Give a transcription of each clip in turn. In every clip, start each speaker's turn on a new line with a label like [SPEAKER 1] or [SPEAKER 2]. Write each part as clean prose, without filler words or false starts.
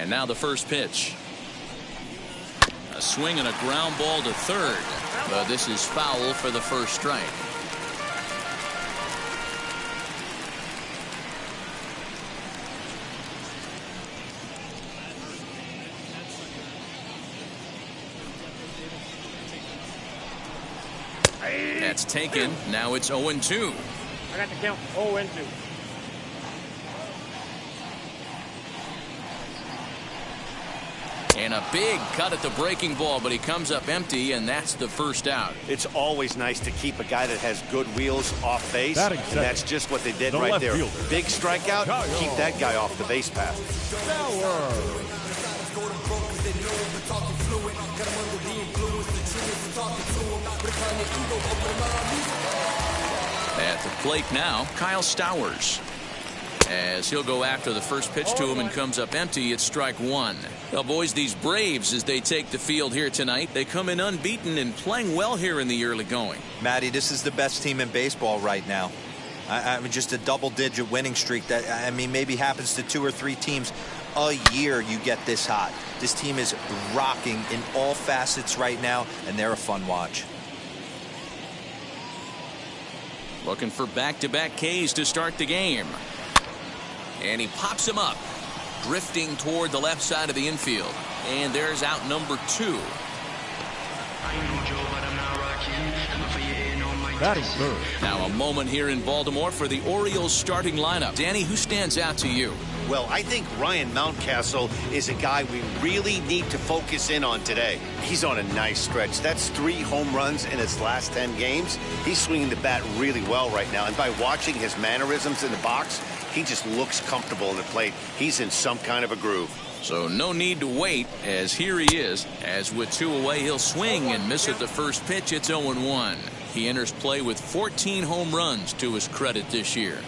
[SPEAKER 1] And now the first pitch. A swing and a ground ball to third. But this is foul for the first strike. That's taken. Now it's 0-2.
[SPEAKER 2] I got the count 0-2.
[SPEAKER 1] And a big cut at the breaking ball, but he comes up empty, and that's the first out.
[SPEAKER 3] It's always nice to keep a guy that has good wheels off base, and that's just what they did right there. Big strikeout, keep that guy off the base path.
[SPEAKER 1] At the plate now, Kyle Stowers. As he'll go after the first pitch to him and comes up empty, it's strike one. Well, boys, these Braves, as they take the field here tonight, they come in unbeaten and playing well here in the early going.
[SPEAKER 4] Matty, this is the best team in baseball right now. I mean, just a double-digit winning streak that, I mean, maybe happens to 2 or 3 teams a year you get this hot. This team is rocking in all facets right now, and they're a fun watch.
[SPEAKER 1] Looking for back-to-back Ks to start the game. And he pops him up, drifting toward the left side of the infield. And there's out number 2.
[SPEAKER 5] Batting third.
[SPEAKER 1] Now a moment here in Baltimore for the Orioles starting lineup. Danny, who stands out to you?
[SPEAKER 3] Well, I think Ryan Mountcastle is a guy we really need to focus in on today. He's on a nice stretch. That's 3 home runs in his last 10 games. He's swinging the bat really well right now. And by watching his mannerisms in the box, he just looks comfortable in the plate. He's in some kind of a groove.
[SPEAKER 1] So no need to wait, as here he is. As with 2 away, he'll swing and miss at the first pitch. It's 0-1. He enters play with 14 home runs to his credit this year.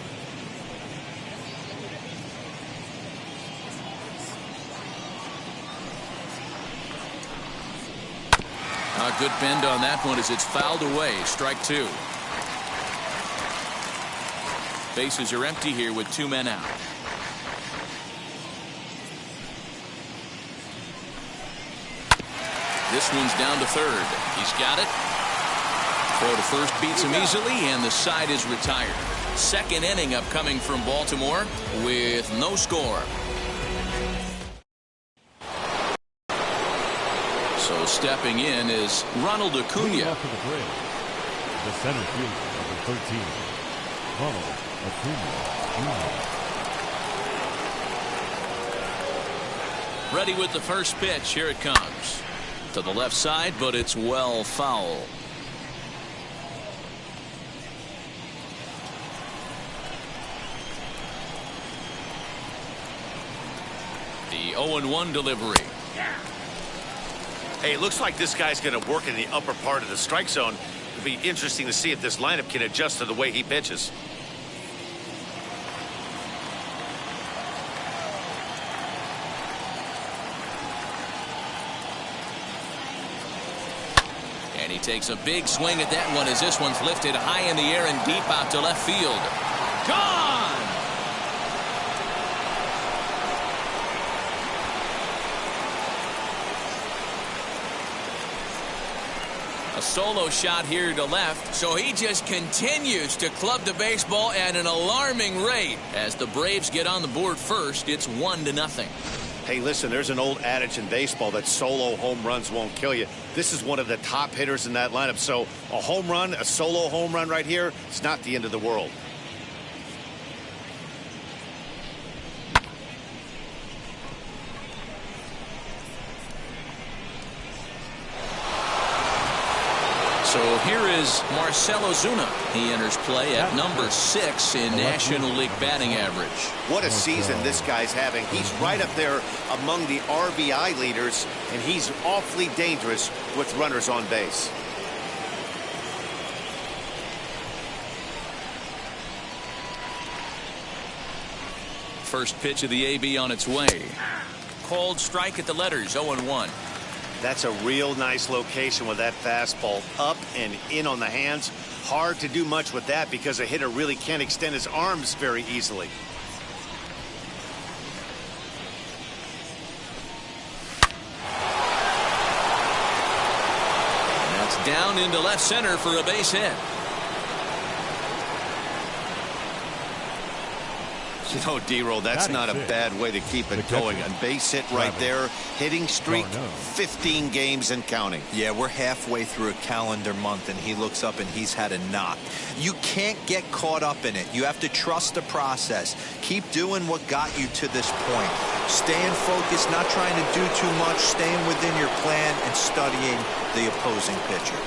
[SPEAKER 1] A good bend on that one as it's fouled away. Strike 2. Bases are empty here with 2 men out. This one's down to third. He's got it. Throw to first beats him easily, and the side is retired. Second inning upcoming from Baltimore with no score. So stepping in is Ronald Acuna.
[SPEAKER 5] The center fielder, number 13, Ronald Acuna Jr.
[SPEAKER 1] Ready with the first pitch. Here it comes. To the left side, but it's well foul. The 0-1 delivery.
[SPEAKER 3] Hey, it looks like this guy's going to work in the upper part of the strike zone. It'll be interesting to see if this lineup can adjust to the way he pitches.
[SPEAKER 1] And he takes a big swing at that one as this one's lifted high in the air and deep out to left field. Gone! A solo shot here to left, so he just continues to club the baseball at an alarming rate. As the Braves get on the board first, it's 1-0.
[SPEAKER 3] Hey, listen, there's an old adage in baseball that solo home runs won't kill you. This is one of the top hitters in that lineup. So a home run, a solo home run right here, it's not the end of the world.
[SPEAKER 1] So here is Marcell Ozuna. He enters play at number 6 in National League batting average.
[SPEAKER 3] What a season this guy's having. He's right up there among the RBI leaders, and he's awfully dangerous with runners on base.
[SPEAKER 1] First pitch of the AB on its way. Called strike at the letters, 0-1.
[SPEAKER 3] That's a real nice location with that fastball up and in on the hands. Hard to do much with that because a hitter really can't extend his arms very easily.
[SPEAKER 1] Down into left center for a base hit.
[SPEAKER 3] You know, D-Roll, that's not a bad way to keep it going. A base hit right there. Hitting streak 15 games and counting.
[SPEAKER 4] Yeah, we're halfway through a calendar month, and he looks up and he's had a knock. You can't get caught up in it. You have to trust the process. Keep doing what got you to this point. Staying focused, not trying to do too much, staying within your plan, and studying the opposing pitcher.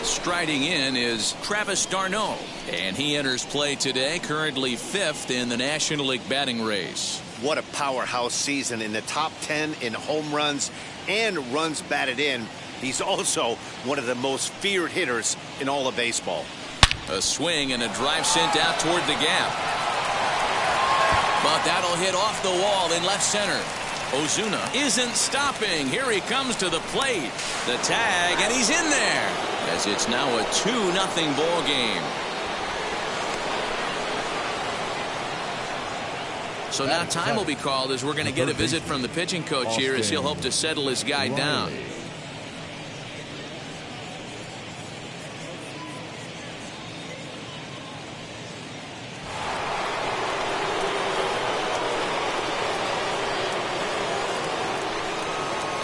[SPEAKER 1] Striding in is Travis d'Arnaud, and he enters play today, currently 5th in the National League batting race.
[SPEAKER 3] What a powerhouse season, in the top 10 in home runs and runs batted in. He's also one of the most feared hitters in all of baseball.
[SPEAKER 1] A swing and a drive sent out toward the gap. But that'll hit off the wall in left center. Ozuna isn't stopping. Here he comes to the plate. The tag, and he's in there, as it's now a 2-0 ball game. So now time will be called, as we're going to get a visit from the pitching coach here, as he'll hope to settle his guy down.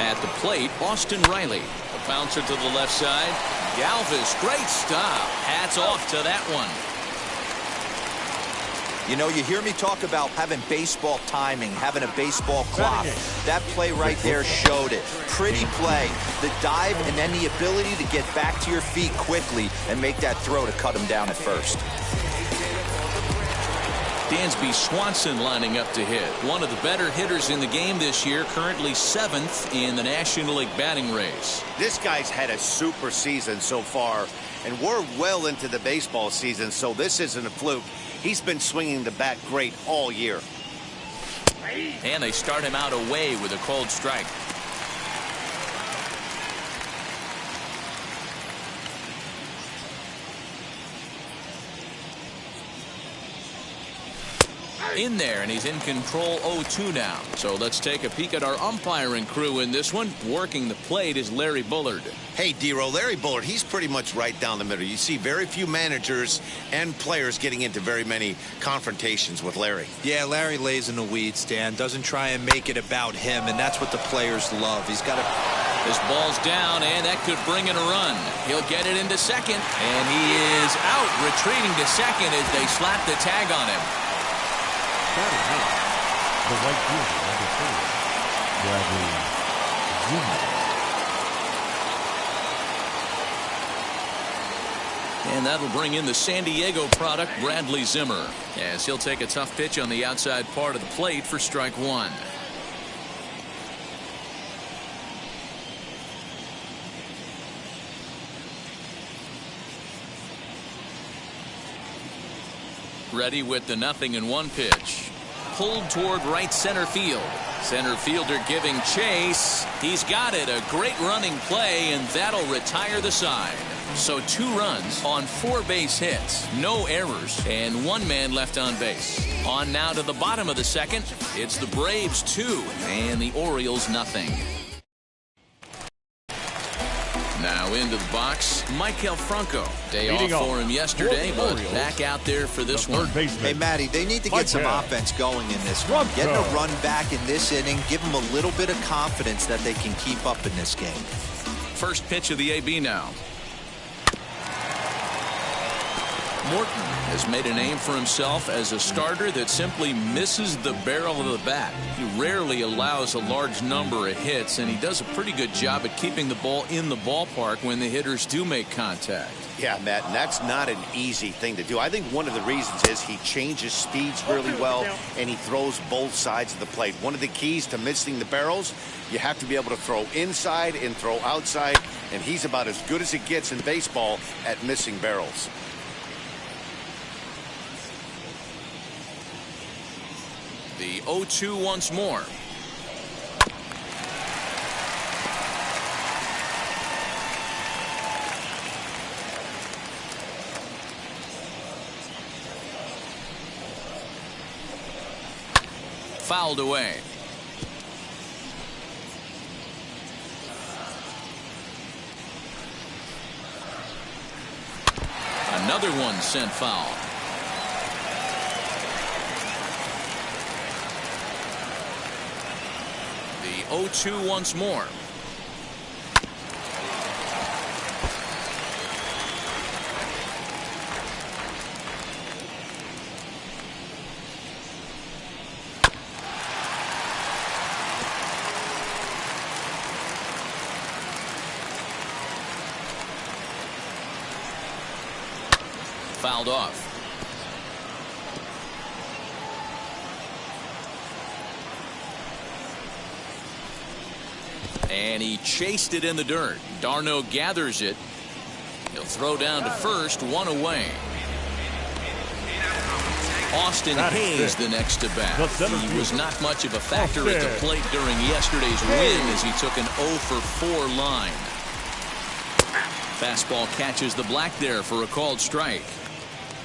[SPEAKER 1] At the plate, Austin Riley. A bouncer to the left side. Galvis, great stop. Hats off to that one.
[SPEAKER 4] You know, you hear me talk about having baseball timing, having a baseball clock. That play right there showed it. Pretty play. The dive and then the ability to get back to your feet quickly and make that throw to cut him down at first.
[SPEAKER 1] Dansby Swanson lining up to hit. One of the better hitters in the game this year, currently 7th in the National League batting race.
[SPEAKER 3] This guy's had a super season so far, and we're well into the baseball season, so this isn't a fluke. He's been swinging the bat great all year.
[SPEAKER 1] And they start him out away with a cold strike. In there, and he's in control 0-2 now. So let's take a peek at our umpiring crew in this one. Working the plate is Larry Bullard.
[SPEAKER 3] Hey, D-Roll, Larry Bullard, he's pretty much right down the middle. You see very few managers and players getting into very many confrontations with Larry.
[SPEAKER 4] Yeah, Larry lays in the weeds, Dan. Doesn't try and make it about him, and that's what the players love. He's got a...
[SPEAKER 1] This ball's down, and that could bring in a run. He'll get it into second, and he is out, retreating to second as they slap the tag on him.
[SPEAKER 5] Batting out, the right fielder, number 4, Bradley Zimmer.
[SPEAKER 1] And that'll bring in the San Diego product, Bradley Zimmer, as he'll take a tough pitch on the outside part of the plate for strike one. Ready with the 0-1 pitch. Pulled toward right center field. Center fielder giving chase. He's got it. A great running play, and that'll retire the side. So 2 runs on 4 base hits. No errors, and 1 man left on base. On now to the bottom of the second. It's the Braves 2 and the Orioles nothing. Now into the box, Maikel Franco. Day off for him yesterday, but back out there for this one.
[SPEAKER 4] Hey, Matty, they need to get some offense going in this one. Getting a run back in this inning, give them a little bit of confidence that they can keep up in this game.
[SPEAKER 1] First pitch of the AB now. Morton has made a name for himself as a starter that simply misses the barrel of the bat. He rarely allows a large number of hits, and he does a pretty good job at keeping the ball in the ballpark when the hitters do make contact.
[SPEAKER 3] Yeah, Matt, and that's not an easy thing to do. I think one of the reasons is he changes speeds really well, and he throws both sides of the plate. One of the keys to missing the barrels, you have to be able to throw inside and throw outside, and he's about as good as it gets in baseball at missing barrels.
[SPEAKER 1] The 0-2 once more. Fouled away. another one sent foul. The 0-2 once more. Fouled off. And he chased it in the dirt. Darno gathers it. He'll throw down to first, one away. Austin Hayes the next to bat. He was not much of a factor at the plate during yesterday's win as he took an 0-for-4 line. Fastball catches the black there for a called strike.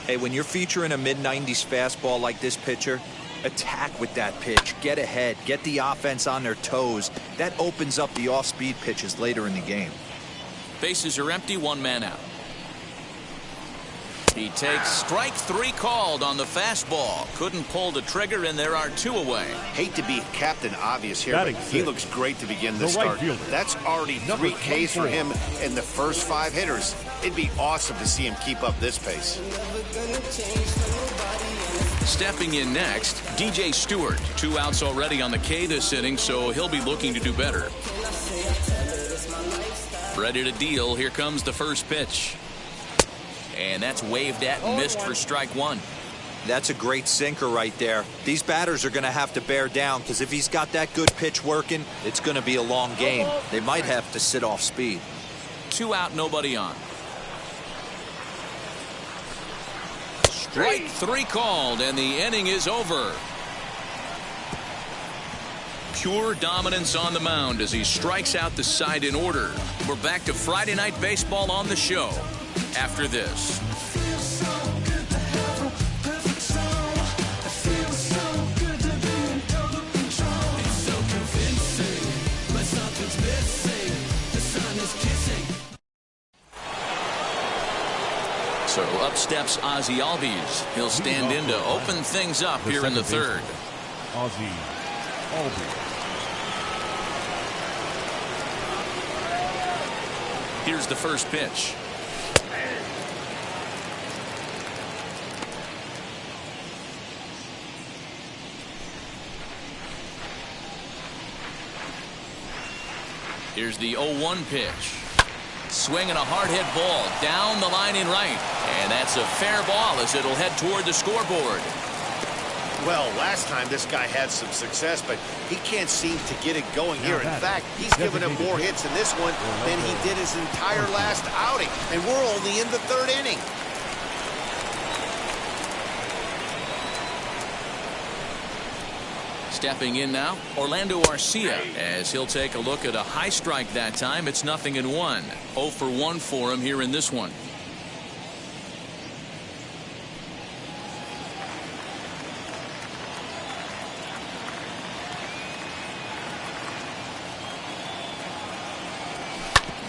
[SPEAKER 4] Hey, when you're featuring a mid-90s fastball like this pitcher, attack with that pitch. Get ahead. Get the offense on their toes. That opens up the off-speed pitches later in the game.
[SPEAKER 1] Bases are empty, one man out. He takes strike three called on the fastball. Couldn't pull the trigger, and there are two away.
[SPEAKER 3] Hate to be Captain Obvious here, but he looks great to begin the start. That's already 3 Ks for him in the first 5 hitters. It'd be awesome to see him keep up this pace.
[SPEAKER 1] Stepping in next, DJ Stewart. 2 outs already on the K this inning, so he'll be looking to do better. Ready to deal. Here comes the first pitch. And that's waved at and missed for strike one.
[SPEAKER 4] That's a great sinker right there. These batters are going to have to bear down, because if he's got that good pitch working, it's going to be a long game. They might have to sit off speed.
[SPEAKER 1] 2 out, nobody on. Strike 3 called, and the inning is over. Pure dominance on the mound as he strikes out the side in order. We're back to Friday Night Baseball on the show after this. So up steps Ozzie Albies. He'll stand in to open things up here in the third.
[SPEAKER 5] Ozzie Albies.
[SPEAKER 1] Here's the first pitch. Here's the 0-1 pitch. Swinging a hard hit ball down the line in right. And that's a fair ball as it'll head toward the scoreboard.
[SPEAKER 3] Well, last time this guy had some success, but he can't seem to get it going here. In fact, he's given him more hits in this one than he did his entire last outing. And we're only in the 3rd inning.
[SPEAKER 1] Stepping in now, Orlando Arcia, as he'll take a look at a high strike that time. It's 0-1. 0-for-1 for him here in this one.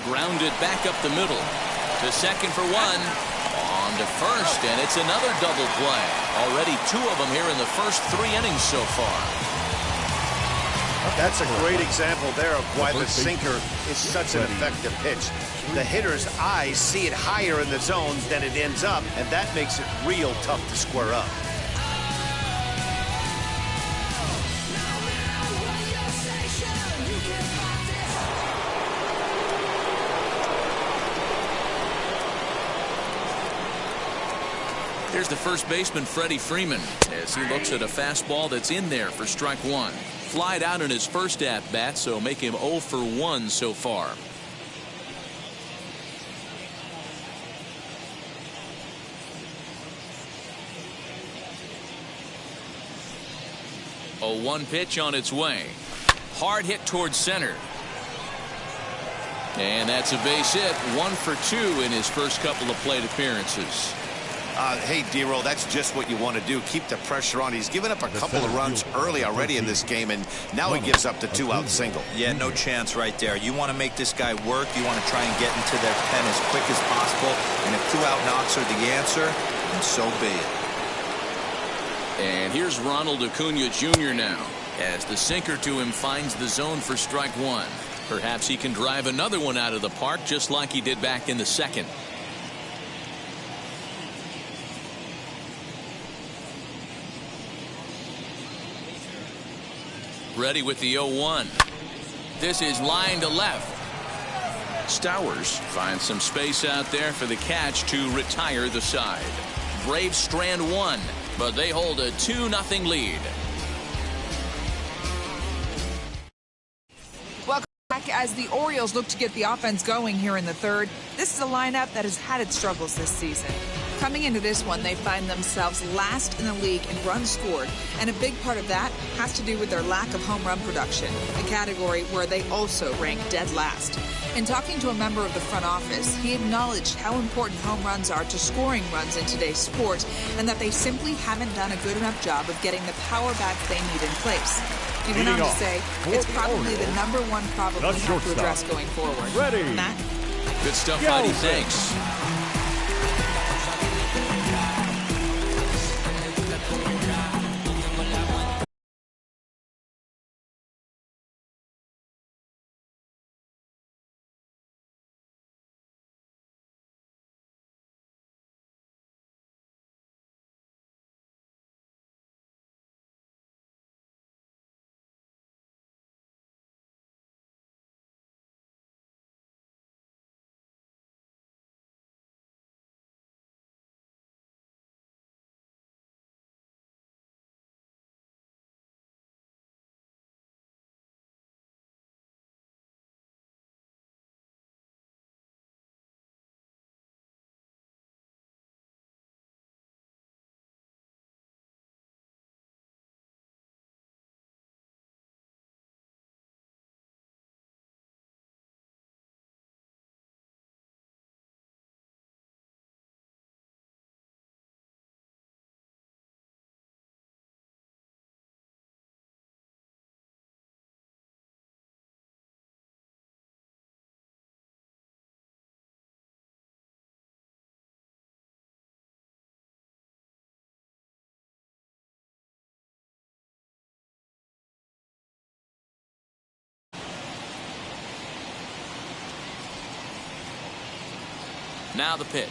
[SPEAKER 1] Grounded back up the middle to second for 1. On to first, and it's another double play. Already 2 of them here in the first 3 innings so far.
[SPEAKER 3] That's a great example there of why the sinker is such an effective pitch. The hitter's eyes see it higher in the zone than it ends up, and that makes it real tough to square up.
[SPEAKER 1] Here's the first baseman, Freddie Freeman, as he looks at a fastball that's in there for strike 1. Flied out in his first at-bat, so make him 0-for-1 so far. A 1 pitch on its way. Hard hit towards center. And that's a base hit. 1 for 2 in his first couple of plate appearances.
[SPEAKER 3] Hey, D-Roll, that's just what you want to do. Keep the pressure on. He's given up a couple of runs early already in this game, and now he gives up the 2-out single.
[SPEAKER 4] Yeah, no chance right there. You want to make this guy work. You want to try and get into their pen as quick as possible. And if 2-out knocks are the answer, then so be it.
[SPEAKER 1] And here's Ronald Acuna Jr. now, as the sinker to him finds the zone for strike one. Perhaps he can drive another one out of the park just like he did back in the second. Ready with the 0-1. This is line to left. Stowers finds some space out there for the catch to retire the side. Braves strand one, but they hold a 2-0 lead.
[SPEAKER 6] Welcome back as the Orioles look to get the offense going here in the third. This is a lineup that has had its struggles this season. Coming into this one, they find themselves last in the league in runs scored, and a big part of that has to do with their lack of home run production, a category where they also rank dead last. In talking to a member of the front office, he acknowledged how important home runs are to scoring runs in today's sport, and that they simply haven't done a good enough job of getting the power bats they need in place. He went on to say it's probably the #1 problem we have to address going forward.
[SPEAKER 5] Ready.
[SPEAKER 1] Matt? Good stuff, Heidi. Thanks. Now the pitch.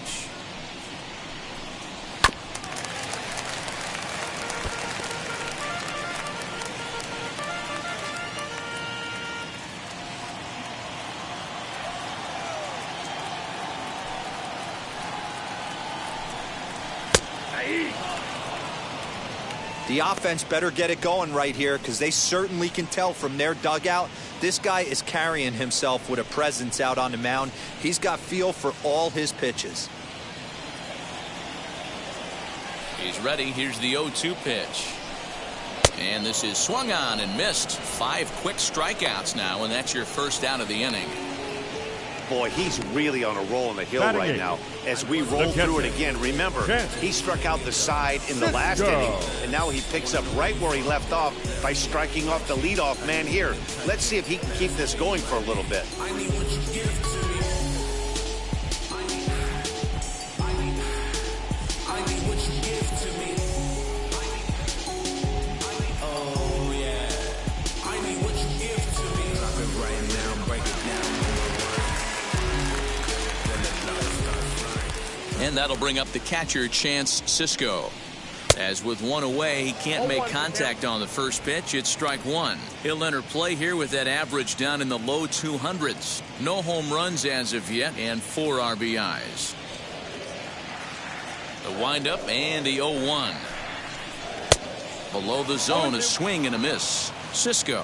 [SPEAKER 4] The offense better get it going right here, because they certainly can tell from their dugout this guy is carrying himself with a presence out on the mound. He's got feel for all his pitches.
[SPEAKER 1] He's ready. Here's the 0-2 pitch. And this is swung on and missed. 5 quick strikeouts now, and that's your first out of the inning.
[SPEAKER 3] Boy, he's really on a roll in the hill right now. As we roll through it again, remember, he struck out the side in the last inning, and now he picks up right where he left off by striking off the leadoff man here. Let's see if he can keep this going for a little bit.
[SPEAKER 1] And that'll bring up the catcher, Chance Sisco. As with one away, he can't make contact on the first pitch. It's strike one. He'll enter play here with that average down in the low 200s. No home runs as of yet, and 4 RBIs. The windup and the 0-1. Below the zone, a swing and a miss. Sisco,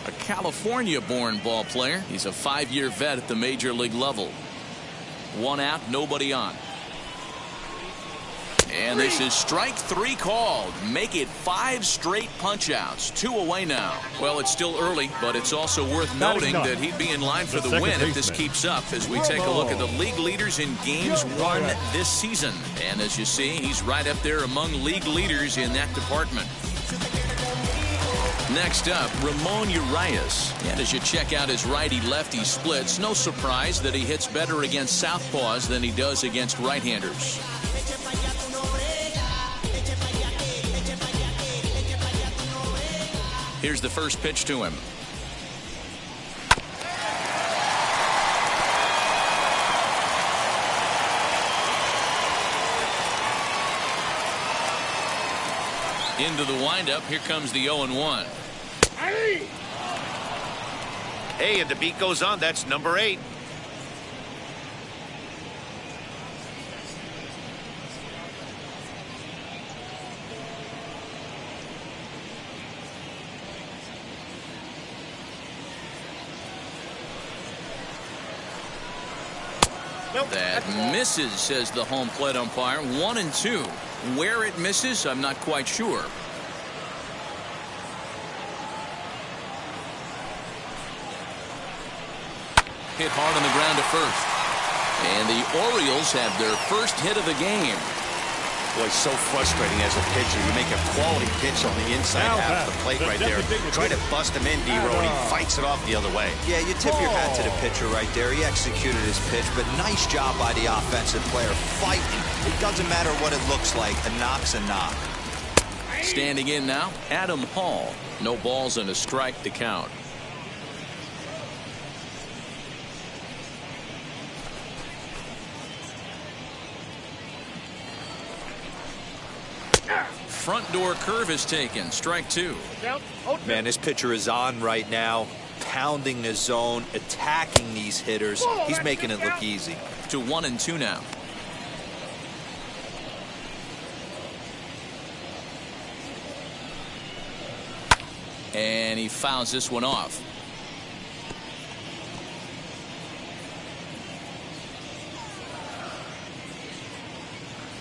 [SPEAKER 1] a California-born ball player. He's a 5-year vet at the major league level. 1 out, nobody on. And this is strike 3 called. Make it 5 straight punch-outs. 2 away now. Well, it's still early, but it's also worth noting that he'd be in line for the win if this keeps up as we take a look at the league leaders in games won this season. And as you see, he's right up there among league leaders in that department. Next up, Ramon Urias. And as you check out his righty-lefty splits, no surprise that he hits better against southpaws than he does against right-handers. Here's the first pitch to him. Into the windup. Here comes the 0-1.
[SPEAKER 3] Hey, and the beat goes on. That's number 8.
[SPEAKER 1] That misses, says the home plate umpire. 1-2. Where it misses, I'm not quite sure. Hit hard on the ground to first. And the Orioles have their first hit of the game.
[SPEAKER 3] Boy, so frustrating as a pitcher. You make a quality pitch on the inside half of the plate right there. Try to bust him in, D-Row, and he fights it off the other way.
[SPEAKER 4] Yeah, you tip your hat to the pitcher right there. He executed his pitch, but nice job by the offensive player fighting. It doesn't matter what it looks like. A knock's a knock.
[SPEAKER 1] Standing in now, Adam Hall. No balls and a strike to count. Front door curve is taken. Strike 2.
[SPEAKER 4] Man, this pitcher is on right now, pounding the zone, attacking these hitters. He's making it look easy.
[SPEAKER 1] To 1-2 now. And he fouls this one off.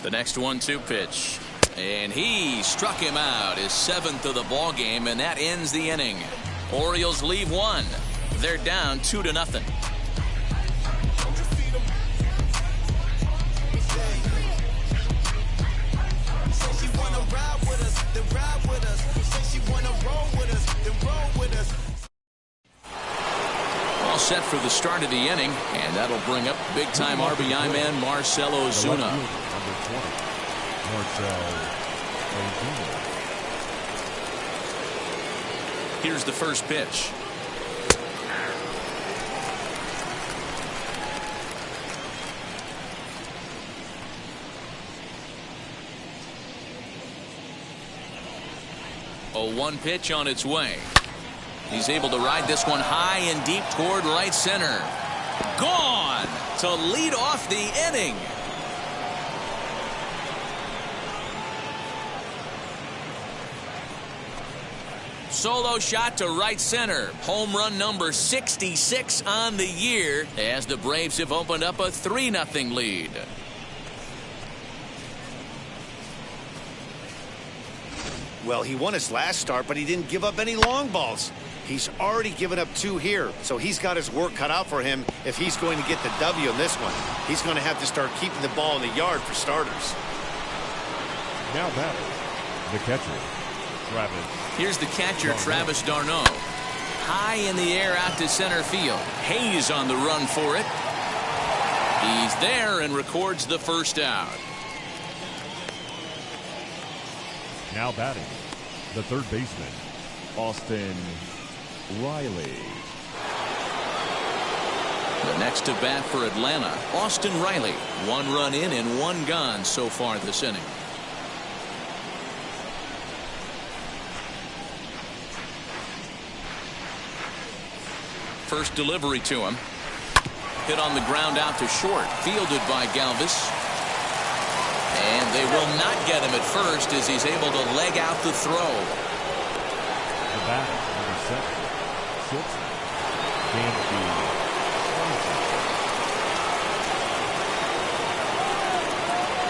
[SPEAKER 1] The next 1-2 pitch. And he struck him out, his 7th of the ball game, and that ends the inning. Orioles leave 1. They're down 2-0. All set for the start of the inning, and that'll bring up big-time RBI man Marcell Ozuna. Here's the first pitch. A 1 pitch on its way. He's able to ride this one high and deep toward right center. Gone to lead off the inning. Solo shot to right center. Home run number 66 on the year as the Braves have opened up a 3-0 lead.
[SPEAKER 3] Well, he won his last start, but he didn't give up any long balls. He's already given up 2 here, so he's got his work cut out for him if he's going to get the W in this one. He's going to have to start keeping the ball in the yard for starters.
[SPEAKER 5] Now batting, the catcher, Travis.
[SPEAKER 1] Here's the catcher, Travis d'Arnaud. High in the air out to center field. Hayes on the run for it. He's there and records the first out.
[SPEAKER 5] Now batting, the third baseman, Austin Riley.
[SPEAKER 1] The next to bat for Atlanta, Austin Riley. 1 run in and 1 gone so far this inning. First delivery to him. Hit on the ground out to short. Fielded by Galvis. And they will not get him at first as he's able to leg out the throw.
[SPEAKER 5] The batter, number 7, Shilton.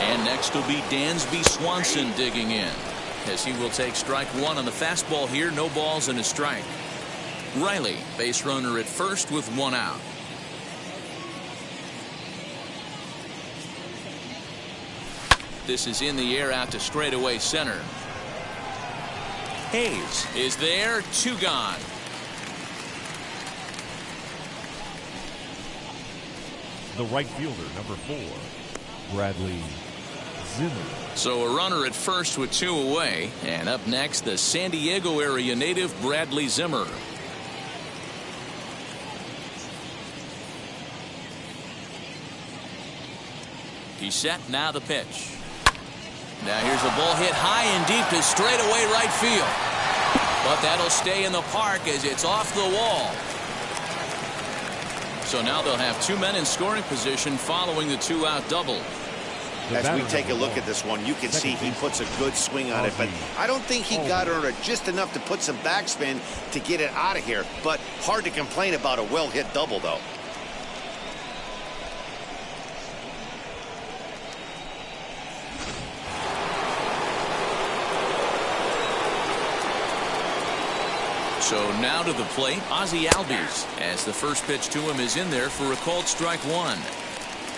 [SPEAKER 1] And next will be Dansby Swanson digging in, as he will take strike one on the fastball here. No balls and a strike. Riley, base runner at first with one out. This is in the air out to straightaway center. Hayes is there, two gone.
[SPEAKER 5] The right fielder, number 4, Bradley Zimmer.
[SPEAKER 1] So a runner at first with two away. And up next, the San Diego area native Bradley Zimmer. He's set, now the pitch. Now here's a ball hit high and deep to straightaway right field. But that'll stay in the park as it's off the wall. So now they'll have two men in scoring position following the two-out double.
[SPEAKER 3] As we take a look at this one, you can see he puts a good swing on it, but I don't think he got her just enough to put some backspin to get it out of here. But hard to complain about a well-hit double, though.
[SPEAKER 1] So now to the plate, Ozzie Albies, as the first pitch to him is in there for a called strike one.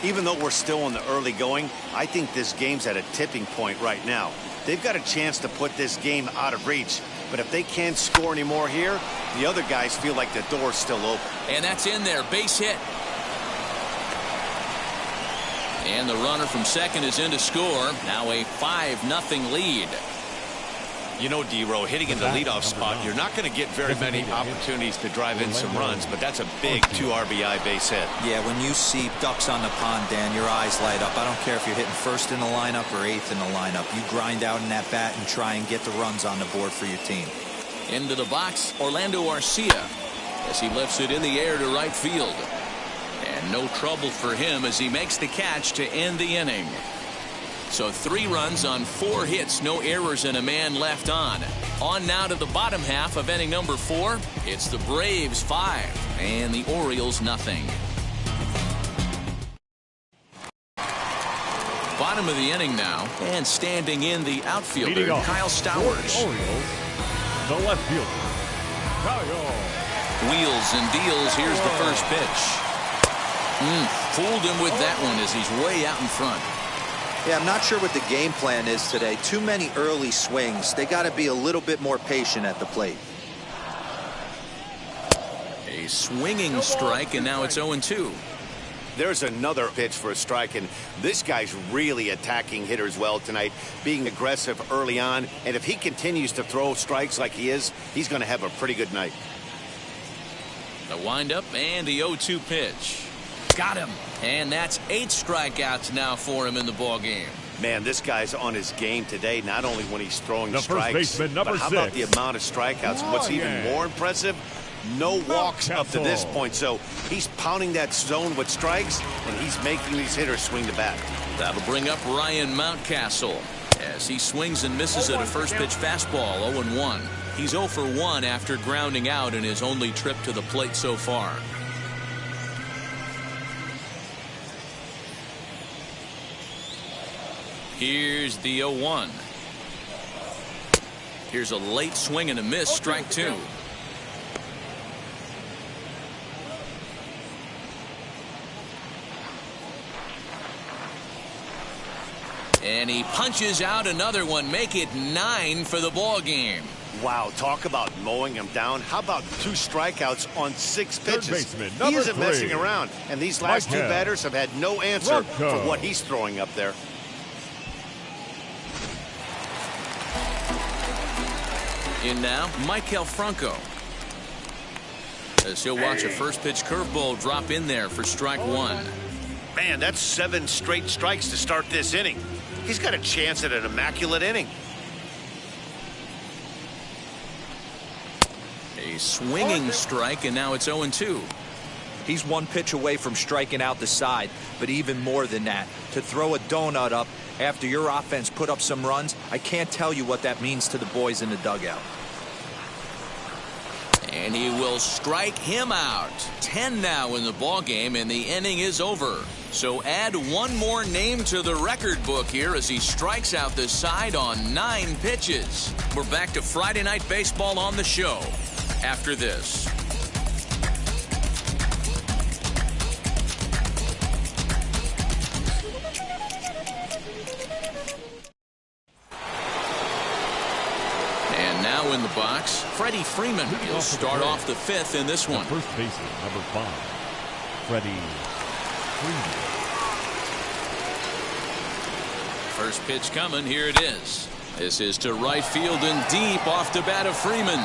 [SPEAKER 3] Even though we're still in the early going, I think this game's at a tipping point right now. They've got a chance to put this game out of reach, but if they can't score any more here, the other guys feel like the door's still open.
[SPEAKER 1] And that's in there, base hit. And the runner from second is in to score. Now a 5-0 lead.
[SPEAKER 3] You know, D-Row, hitting in the leadoff spot, you're not going to get very many opportunities to drive in some runs, but that's a big 2 RBI base hit.
[SPEAKER 4] Yeah, when you see ducks on the pond, Dan, your eyes light up. I don't care if you're hitting first in the lineup or eighth in the lineup. You grind out in that bat and try and get the runs on the board for your team.
[SPEAKER 1] Into the box, Orlando Arcia, as he lifts it in the air to right field. And no trouble for him as he makes the catch to end the inning. So 3 runs on 4 hits, no errors, and a man left on. On now to the bottom half of inning number 4. It's the Braves 5 and the Orioles nothing. Bottom of the inning now, and standing in the outfielder, Kyle Stowers.
[SPEAKER 5] Orioles, the left fielder, Kyle.
[SPEAKER 1] Wheels and deals. Here's the first pitch. Fooled him with that one as he's way out in front.
[SPEAKER 4] Yeah, I'm not sure what the game plan is today. Too many early swings. They got to be a little bit more patient at the plate.
[SPEAKER 1] A swinging strike, and now it's 0-2.
[SPEAKER 3] There's another pitch for a strike, and this guy's really attacking hitters well tonight, being aggressive early on. And if he continues to throw strikes like he is, he's going to have a pretty good night.
[SPEAKER 1] The windup and the 0-2 pitch. Got him. And that's 8 strikeouts now for him in the ball game.
[SPEAKER 3] Man, this guy's on his game today, not only when he's throwing
[SPEAKER 5] The
[SPEAKER 3] strikes,
[SPEAKER 5] first baseman, number
[SPEAKER 3] but how
[SPEAKER 5] 6.
[SPEAKER 3] about the amount of strikeouts? And what's even more impressive, no walks up to this point. So he's pounding that zone with strikes, and he's making these hitters swing the bat.
[SPEAKER 1] That'll bring up Ryan Mountcastle as he swings and misses at a first pitch fastball. 0-1. He's 0 for 1 after grounding out in his only trip to the plate so far. Here's the 0-1. Here's a late swing and a miss, strike 2. And he punches out another one, make it 9 for the ball game.
[SPEAKER 3] Wow, talk about mowing him down. How about 2 strikeouts on 6 pitches?
[SPEAKER 5] Baseman,
[SPEAKER 3] He
[SPEAKER 5] number
[SPEAKER 3] isn't
[SPEAKER 5] 3.
[SPEAKER 3] messing around, and these last 2 batters have had no answer for what he's throwing up there.
[SPEAKER 1] In now, Maikel Franco, as he'll watch a first pitch curveball drop in there for strike 1.
[SPEAKER 3] Man, that's 7 straight strikes to start this inning. He's got a chance at an immaculate inning.
[SPEAKER 1] A swinging strike, and now it's 0-2.
[SPEAKER 4] He's 1 pitch away from striking out the side, but even more than that, to throw a donut up after your offense put up some runs, I can't tell you what that means to the boys in the dugout.
[SPEAKER 1] And he will strike him out. 10 now in the ball game, and the inning is over. So add one more name to the record book here as he strikes out the side on 9 pitches. We're back to Friday Night Baseball on the show after this. And now in the box, Freddie Freeman. He'll start off the 5th in this one.
[SPEAKER 5] First baseman, number 5, Freddie Freeman.
[SPEAKER 1] First pitch coming. Here it is. This is to right field and deep off the bat of Freeman.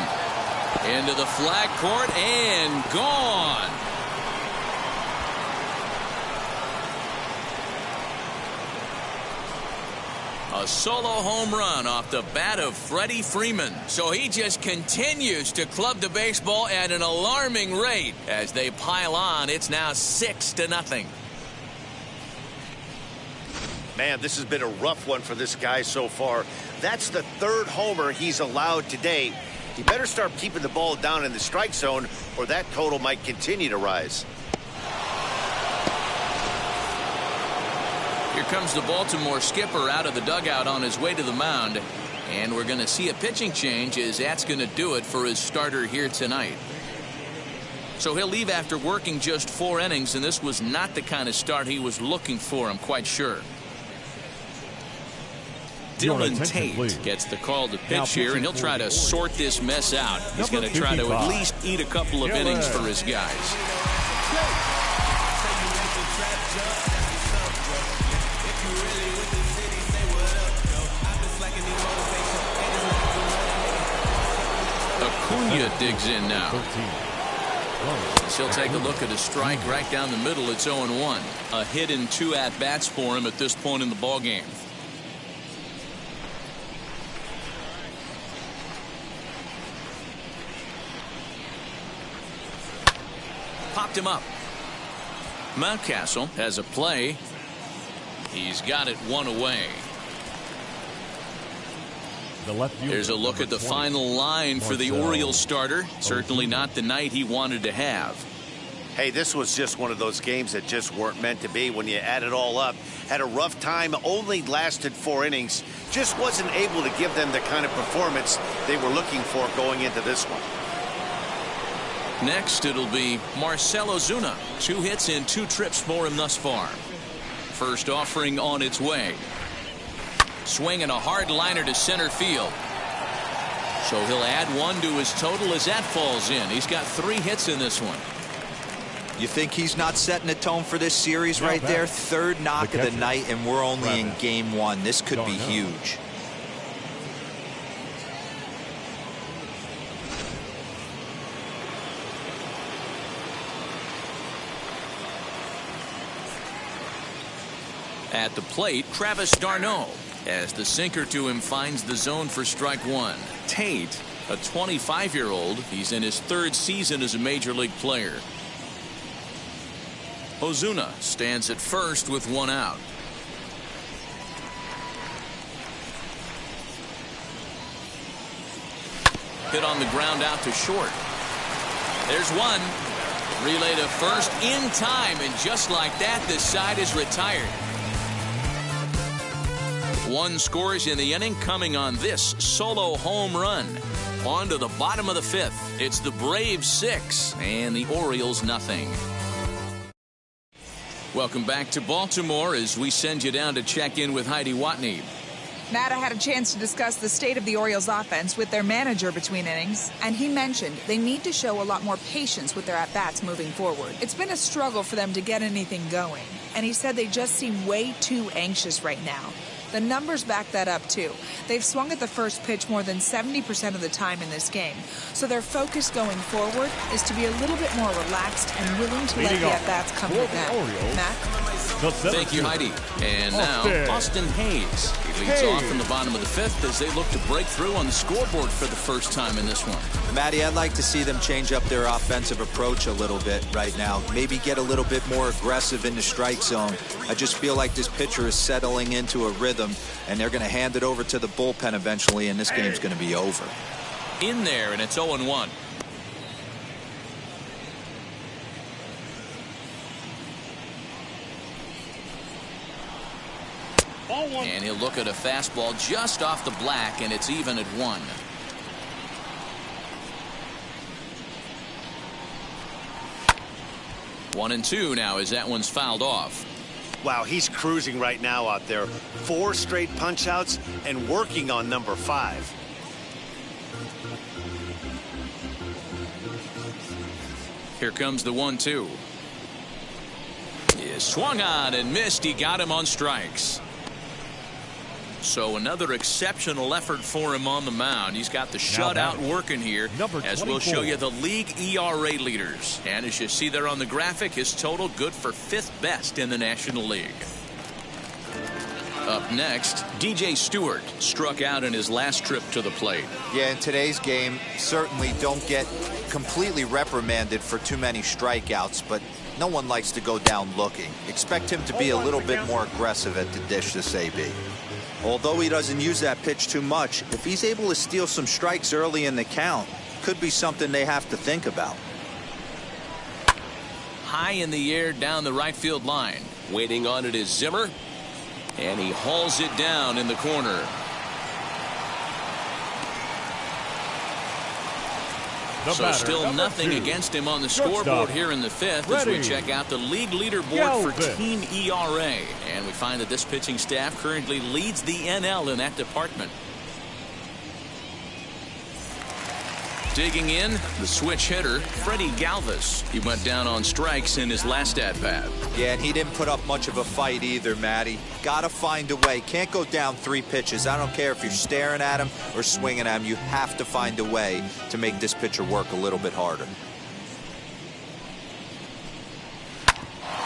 [SPEAKER 1] Into the flag court and gone. A solo home run off the bat of Freddie Freeman. So he just continues to club the baseball at an alarming rate. As they pile on, it's now 6-0.
[SPEAKER 3] Man, this has been a rough one for this guy so far. That's the 3rd homer he's allowed today. He better start keeping the ball down in the strike zone, or that total might continue to rise.
[SPEAKER 1] Here comes the Baltimore skipper out of the dugout on his way to the mound. And we're going to see a pitching change, as that's going to do it for his starter here tonight. So he'll leave after working just 4 innings, and this was not the kind of start he was looking for, I'm quite sure. Dylan Tate gets the call to pitch here, and he'll try to sort this mess out. He's going to try to at least eat a couple of innings for his guys. Acuna digs in now. He'll take a look at a strike right down the middle. It's 0-1. A hit and 2 at-bats for him at this point in the ballgame. Popped him up. Mountcastle has a play. He's got it 1 away. There's a look at the final line for the Orioles starter. Certainly not the night he wanted to have.
[SPEAKER 3] Hey, this was just one of those games that just weren't meant to be when you add it all up. Had a rough time, only lasted 4 innings. Just wasn't able to give them the kind of performance they were looking for going into this one.
[SPEAKER 1] Next, it'll be Marcell Ozuna. 2 hits and 2 trips for him thus far. First offering on its way. Swinging a hard liner to center field. So he'll add 1 to his total as that falls in. He's got 3 hits in this one.
[SPEAKER 4] You think he's not setting the tone for this series right there? 3rd knock of the night, and we're only in game 1. This could be huge.
[SPEAKER 1] At the plate, Travis d'Arnaud, as the sinker to him finds the zone for strike 1. Tate, a 25-year-old, he's in his 3rd season as a major league player. Ozuna stands at first with 1 out. Hit on the ground out to short. There's 1. Relay to first in time, and just like that, the side is retired. 1 scores in the inning, coming on this solo home run. On to the bottom of the 5th. It's the Braves 6 and the Orioles nothing. Welcome back to Baltimore as we send you down to check in with Heidi Watney.
[SPEAKER 6] Matt, I had a chance to discuss the state of the Orioles offense with their manager between innings, and he mentioned they need to show a lot more patience with their at-bats moving forward. It's been a struggle for them to get anything going, and he said they just seem way too anxious right now. The numbers back that up, too. They've swung at the first pitch more than 70% of the time in this game. So their focus going forward is to be a little bit more relaxed and willing to let the at-bats come to them. Matt?
[SPEAKER 1] Thank you, Heidi. And now, Austin Hayes. He leads off in the bottom of the 5th as they look to break through on the scoreboard for the first time in this one.
[SPEAKER 4] Matty, I'd like to see them change up their offensive approach a little bit right now. Maybe get a little bit more aggressive in the strike zone. I just feel like this pitcher is settling into a rhythm, and they're going to hand it over to the bullpen eventually, and this game's going to be over.
[SPEAKER 1] In there, and it's 0-1. And he'll look at a fastball just off the black, and it's even at 1. One and two now as that one's fouled off.
[SPEAKER 3] Wow, he's cruising right now out there. 4 straight punch outs and working on number 5.
[SPEAKER 1] Here comes the 1-2. He swung on and missed. He got him on strikes. So another exceptional effort for him on the mound. He's got the shutout working here, as we'll show you the league ERA leaders. And as you see there on the graphic, his total good for 5th best in the National League. Up next, DJ Stewart struck out in his last trip to the plate.
[SPEAKER 4] Yeah, in today's game, certainly don't get completely reprimanded for too many strikeouts, but no one likes to go down looking. Expect him to be a little bit more aggressive at the dish this AB. Although he doesn't use that pitch too much, if he's able to steal some strikes early in the count, could be something they have to think about.
[SPEAKER 1] High in the air down the right field line. Waiting on it is Zimmer. And he hauls it down in the corner. So still nothing against him on the scoreboard here in the 5th as we check out the league leaderboard for team ERA. And we find that this pitching staff currently leads the NL in that department. Digging in, the switch hitter, Freddie Galvis. He went down on strikes in his last at-bat.
[SPEAKER 4] Yeah, and he didn't put up much of a fight either, Matty. Gotta find a way. Can't go down 3 pitches. I don't care if you're staring at him or swinging at him. You have to find a way to make this pitcher work a little bit harder.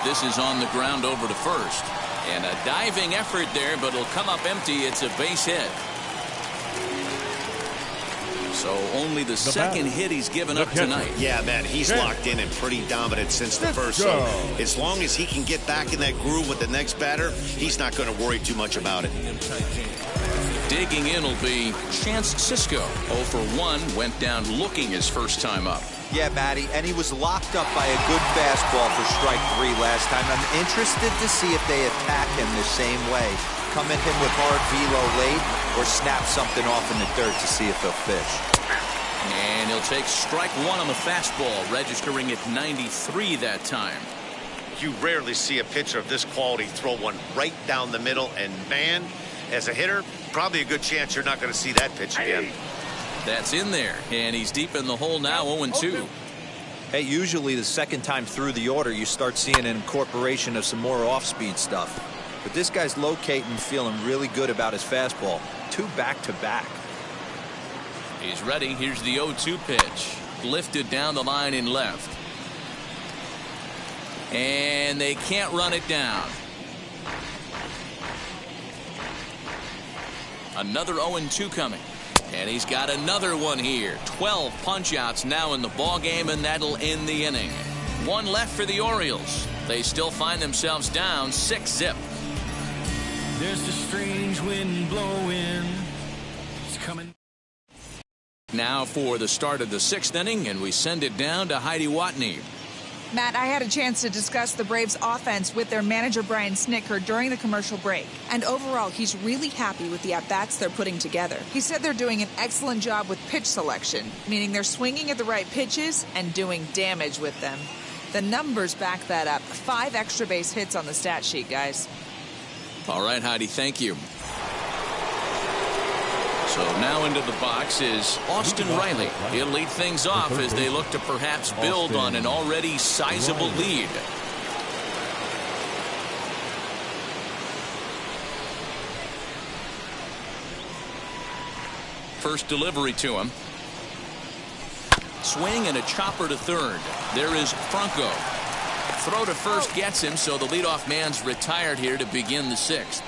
[SPEAKER 1] This is on the ground over to first. And a diving effort there, but it'll come up empty. It's a base hit. So only the second hit he's given up tonight.
[SPEAKER 3] Yeah, man, he's locked in and pretty dominant since the first. So as long as he can get back in that groove with the next batter, he's not going to worry too much about it.
[SPEAKER 1] Digging in will be Chance Sisco. 0 for 1, went down looking his first time up.
[SPEAKER 4] Yeah, Matty, and he was locked up by a good fastball for strike 3 last time. I'm interested to see if they attack him the same way. Come at him with hard velo late or snap something off in the 3rd to see if he'll fish.
[SPEAKER 1] And he'll take strike 1 on the fastball, registering at 93 that time.
[SPEAKER 3] You rarely see a pitcher of this quality throw one right down the middle, and man, as a hitter, probably a good chance you're not going to see that pitch again.
[SPEAKER 1] That's in there, and he's deep in the hole now, 0-2.
[SPEAKER 4] Hey, usually the second time through the order, you start seeing an incorporation of some more off-speed stuff. But this guy's locating, feeling really good about his fastball. 2 back-to-back.
[SPEAKER 1] He's ready. Here's the 0-2 pitch. Lifted down the line in left. And they can't run it down. Another 0-2 coming. And he's got another one here. 12 punch-outs now in the ballgame, and that'll end the inning. 1 left for the Orioles. They still find themselves down 6-zip.
[SPEAKER 7] There's a strange wind blowing. It's coming.
[SPEAKER 1] Now for the start of the 6th inning, and we send it down to Heidi Watney.
[SPEAKER 6] Matt, I had a chance to discuss the Braves offense with their manager Brian Snitker during the commercial break. And overall, he's really happy with the at-bats they're putting together. He said they're doing an excellent job with pitch selection, meaning they're swinging at the right pitches and doing damage with them. The numbers back that up. 5 extra base hits on the stat sheet, guys.
[SPEAKER 1] All right, Heidi, thank you. So now into the box is Austin Riley. He'll lead things off as they look to perhaps build on an already sizable lead. First delivery to him. Swing and a chopper to 3rd. There is Franco. Throw to first gets him, so the leadoff man's retired here to begin the 6th.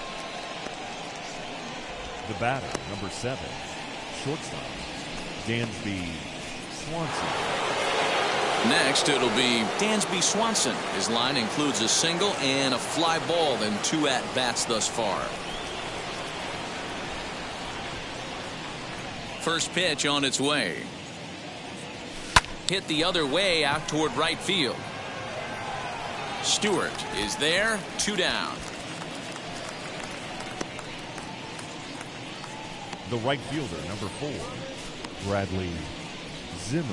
[SPEAKER 5] The batter, number 7, shortstop, Dansby Swanson.
[SPEAKER 1] Next, it'll be Dansby Swanson. His line includes a single and a fly ball in 2 at-bats thus far. First pitch on its way. Hit the other way out toward right field. Stewart is there, 2 down.
[SPEAKER 5] The right fielder, number 4, Bradley Zimmer.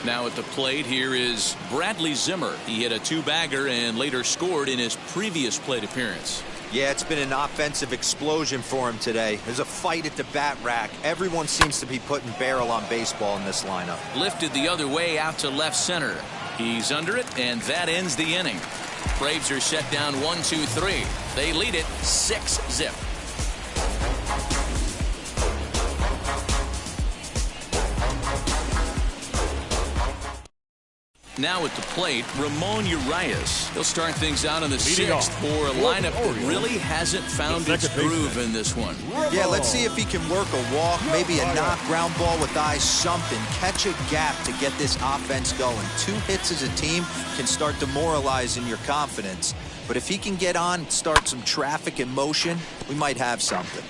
[SPEAKER 1] Now at the plate, here is Bradley Zimmer. He hit a 2-bagger and later scored in his previous plate appearance.
[SPEAKER 4] Yeah, it's been an offensive explosion for him today. There's a fight at the bat rack. Everyone seems to be putting barrel on baseball in this lineup.
[SPEAKER 1] Lifted the other way out to left center. He's under it, and that ends the inning. Braves are set down 1-2-3. They lead it 6-zip. Now at the plate, Ramon Urias. He'll start things out in the 6th for a lineup that really hasn't found its groove in this one.
[SPEAKER 4] Yeah, let's see if he can work a walk, maybe a knock, ground ball with eyes, something. Catch a gap to get this offense going. 2 hits as a team can start demoralizing your confidence. But if he can get on, start some traffic in motion, we might have something.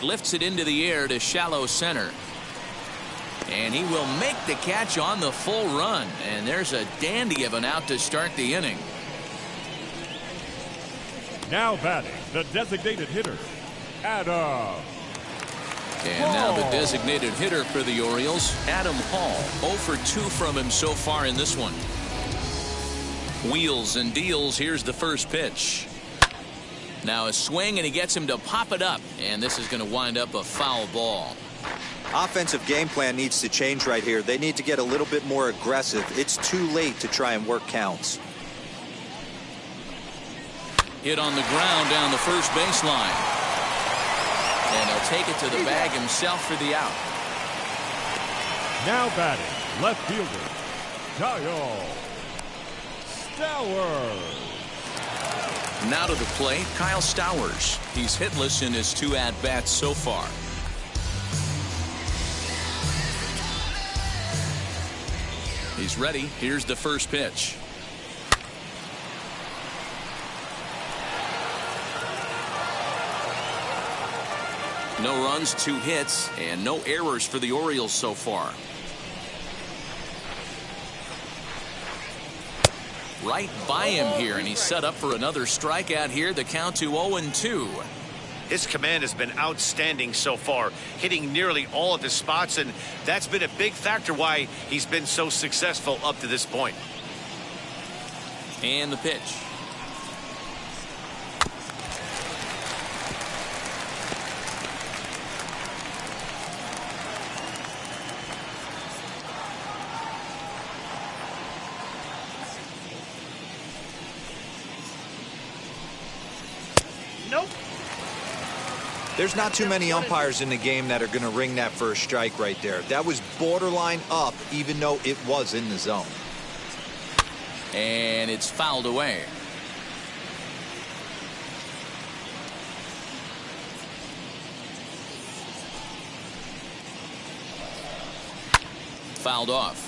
[SPEAKER 1] Lifts it into the air to shallow center. And he will make the catch on the full run. And there's a dandy of an out to start the inning.
[SPEAKER 5] Now batting, the designated hitter, Adam.
[SPEAKER 1] And now the designated hitter for the Orioles, Adam Hall. 0 for 2 from him so far in this one. Wheels and deals. Here's the first pitch. Now a swing, and he gets him to pop it up. And this is going to wind up a foul ball.
[SPEAKER 4] Offensive game plan needs to change right here. They need to get a little bit more aggressive. It's too late to try and work counts.
[SPEAKER 1] Hit on the ground down the first baseline. And he'll take it to the bag himself for the out.
[SPEAKER 5] Now batting, left fielder, Kyle Stowers.
[SPEAKER 1] Now to the plate, Kyle Stowers. He's hitless in his 2 at-bats so far. He's ready. Here's the first pitch. No runs, 2 hits, and no errors for the Orioles so far. Right by him here, and he's set up for another strikeout here. The count to 0-2.
[SPEAKER 3] His command has been outstanding so far, hitting nearly all of his spots, and that's been a big factor why he's been so successful up to this point.
[SPEAKER 1] And the pitch.
[SPEAKER 3] Nope.
[SPEAKER 4] There's not too many umpires in the game that are going to ring that first strike right there. That was borderline up, even though it was in the zone.
[SPEAKER 1] And it's fouled away. Fouled off.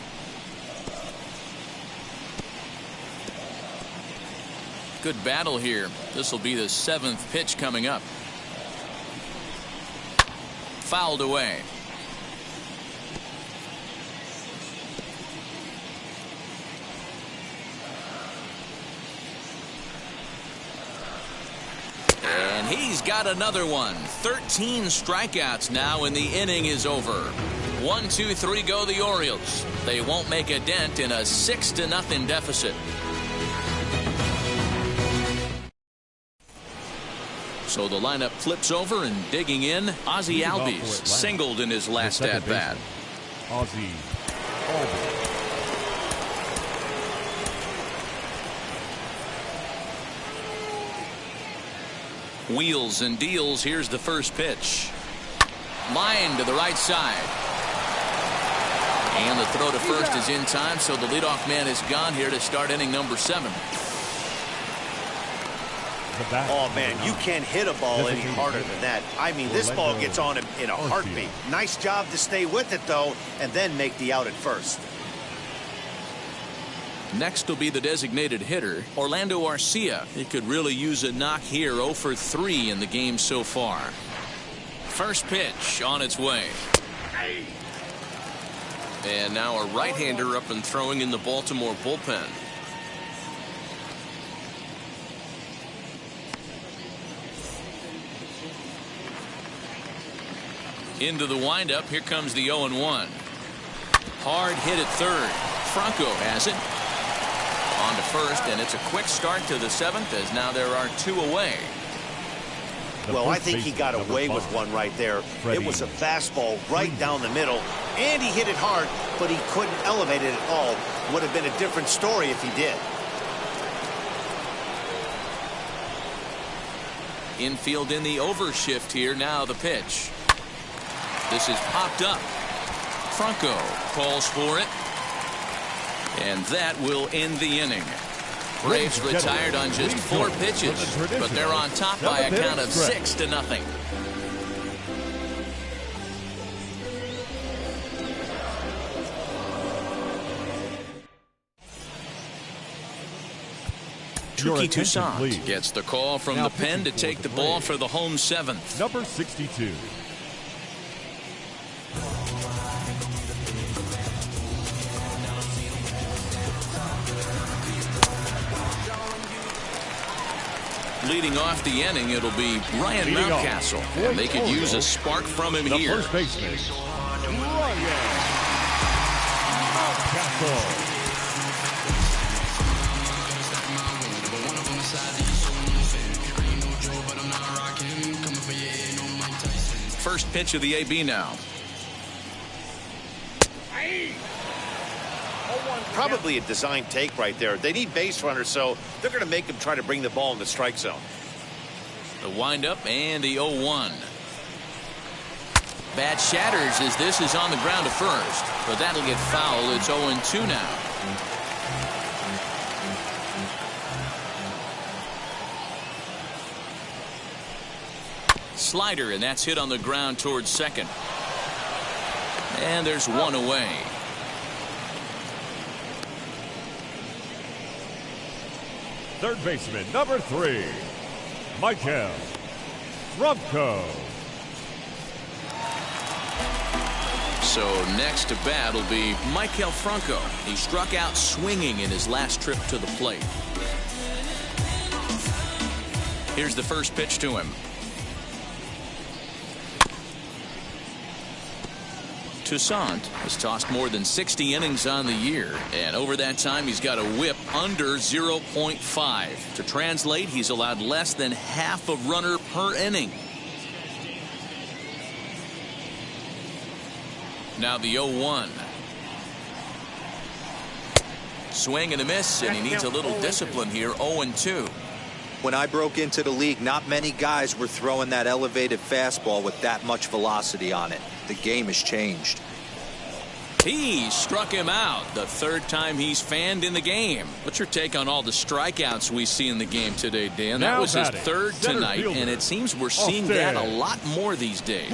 [SPEAKER 1] Good battle here. This will be the 7th pitch coming up. Fouled away. And he's got another one. 13 strikeouts now, and the inning is over. 1-2-3 go the Orioles. They won't make a dent in a 6-0 deficit. So the lineup flips over, and digging in, Ozzie Albies singled in his last at-bat.
[SPEAKER 5] Ozzie Albies.
[SPEAKER 1] Wheels and deals. Here's the first pitch. Line to the right side. And the throw to first is in time, so the leadoff man is gone here to start inning number 7.
[SPEAKER 3] Oh, man, you can't hit a ball any harder than that. I mean, this ball gets on him in a heartbeat. Nice job to stay with it, though, and then make the out at first.
[SPEAKER 1] Next will be the designated hitter, Orlando Arcia. He could really use a knock here. 0 for 3 in the game so far. First pitch on its way. And now a right-hander up and throwing in the Baltimore bullpen. Into the windup. Here comes the 0-1. Hard hit at third. Franco has it. On to first, and it's a quick start to the 7th as now there are 2 away.
[SPEAKER 3] Well, I think he got away with one right there. It was a fastball right down the middle, and he hit it hard, but he couldn't elevate it at all. Would have been a different story if he did.
[SPEAKER 1] Infield in the overshift here. Now the pitch. This is popped up. Franco calls for it. And that will end the inning. Braves retired on just 4 pitches, but they're on top by a count of 6-0. Touki Toussaint gets the call from the pen to take the ball for the home 7th.
[SPEAKER 5] Number 62.
[SPEAKER 1] Leading off the inning, it'll be Ryan Mountcastle, and they could use a spark from him here.
[SPEAKER 5] First baseman, Ryan Mountcastle.
[SPEAKER 1] First pitch of the AB now.
[SPEAKER 3] Probably a design take right there. They need base runners, so they're going to make him try to bring the ball in the strike zone.
[SPEAKER 1] The windup and the 0-1. Bat shatters as this is on the ground to first, but that'll get foul. It's 0-2 now. Slider, and that's hit on the ground towards second. And there's one away.
[SPEAKER 5] Third baseman, number 3, Michael Franco.
[SPEAKER 1] So next to bat will be Michael Franco. He struck out swinging in his last trip to the plate. Here's the first pitch to him. Toussaint has tossed more than 60 innings on the year, and over that time he's got a whip under 0.5. To translate, he's allowed less than half a runner per inning. Now the 0-1. Swing and a miss, and he needs a little discipline here. 0-2.
[SPEAKER 4] When I broke into the league, not many guys were throwing that elevated fastball with that much velocity on it. The game has changed.
[SPEAKER 1] He struck him out the 3rd time he's fanned in the game. What's your take on all the strikeouts we see in the game today, Dan? That was his 3rd tonight, and it seems we're seeing that a lot more these days.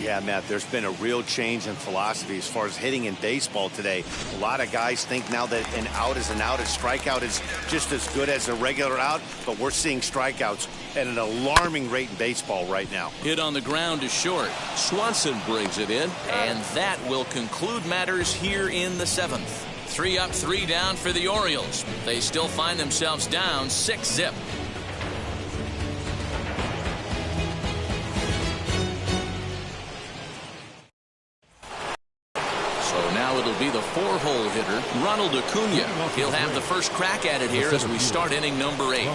[SPEAKER 3] Yeah, Matt, there's been a real change in philosophy as far as hitting in baseball today. A lot of guys think now that an out is an out. A strikeout is just as good as a regular out, but we're seeing strikeouts at an alarming rate in baseball right now.
[SPEAKER 1] Hit on the ground to short. Swanson brings it in, and that will conclude matters here in the 7th. 3 up, 3 down for the Orioles. They still find themselves down 6-0. So now it'll be the 4-hole hitter, Ronald Acuna. He'll have the first crack at it here as we start inning number 8.